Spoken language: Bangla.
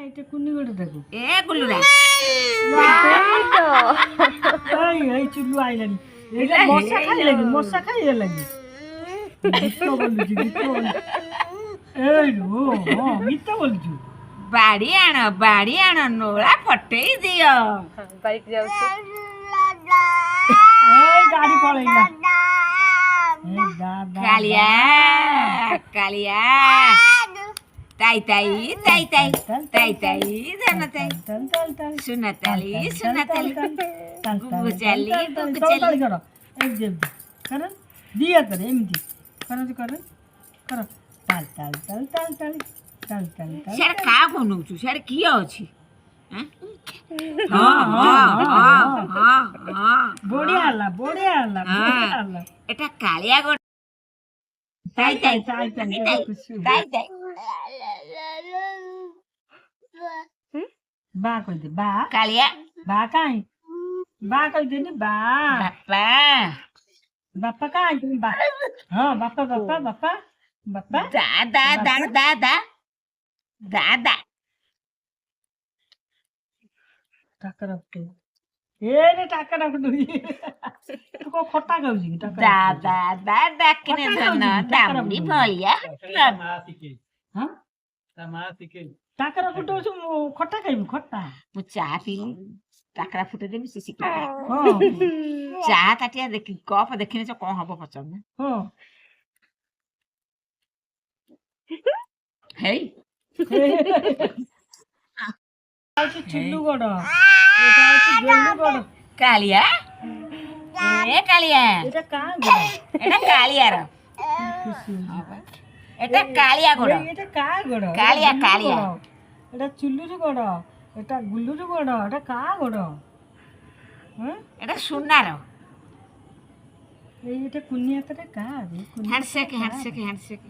এটা কুনি গড়ে দেখো এ গুলুরা এই চুল্লু আইলানি এটা মশা খাইয়ে লাগি গীত বলছি এই ও মিথ্যা বলছি ବାଡ଼ି ଆଣ ନୋଳା ଫଟେଇ ଦିଅ ବାଇକ୍ ଯାଉଛି এই গাড়ি পড়াইলা এই দাদা କାଳିଆ କାଳିଆ ତାଇ ତାଇ ତାଇ ତାଇ ତାଇ ତାଇ ଧନ ତାଇ চল চল চল ସୁନା ତାଳି ସୁନା ତାଳି ଗୁଗୁ ଚାଲି ଗୁଗୁ চল ଚାଲି কর এই যে কর দিয়ে করে এমনি কর তাল তাল তাল তাল তাল তাল তাল তাল ସିଆଡ଼େ କାହାକୁ ନଉଛୁ ସିଆଡ଼େ କିଏ ଅଛି ଆଁ? ହଁ ହଁ ହଁ ହଁ ହଁ বড়িয়া আল্লাহ এটা কাଳିଆ ଗୋ তাই তাই তাই তাই তাই তাই তাই বা কই দে বা କାଳିଆ বা কাই বা কই দে নি বা ବାପା বাপ্পা কাই তুমি বা হ্যাঁ বাপ্পা ଦାଦା ଦାଦା ଦାଦା ଦାଦା টাকা রাখতো এ রে টাকা রাখতো তুই কো খটা গাউছি টাকা ଦାଦା ଦାଦା କିନେ ଧନ ଦାମୁଡି ଭଳିଆ হ্যাঁ টাকা রাখতো খটা খাইবি খটা ମୁଁ ଚା ପିଇଲି ଟାକରା ଫୁଟେଇ ଦେବି ସେ ଶିଖିବ হ্যাঁ ଚା ତାଟିଆ ଦେଖି କପ ଦେଖିନି କଣ ହବ ପଚାରୁନ হ্যাঁ ହେଇ হচ্ছে চুল্লু গড় এটা হচ্ছে গেল্লু গড় କାଳିଆ ଏ କାଳିଆ এটা কা গড় ଏଟା କାଳିଆର এটা କାଳିଆ ଗୋଡ এটা কা গড় কালিয়া, কালিয়া। এটা চুল্লুর গড় এটা গুল্লুর গড় এটা কা গড় হ্যাঁ এটা ସୁନାର এই এটা কুনিয়াতটা কা রে ହ୍ୟାଣ୍ଡସେକ୍ ହ୍ୟାଣ୍ଡସେକ୍ ହ୍ୟାଣ୍ଡସେକ୍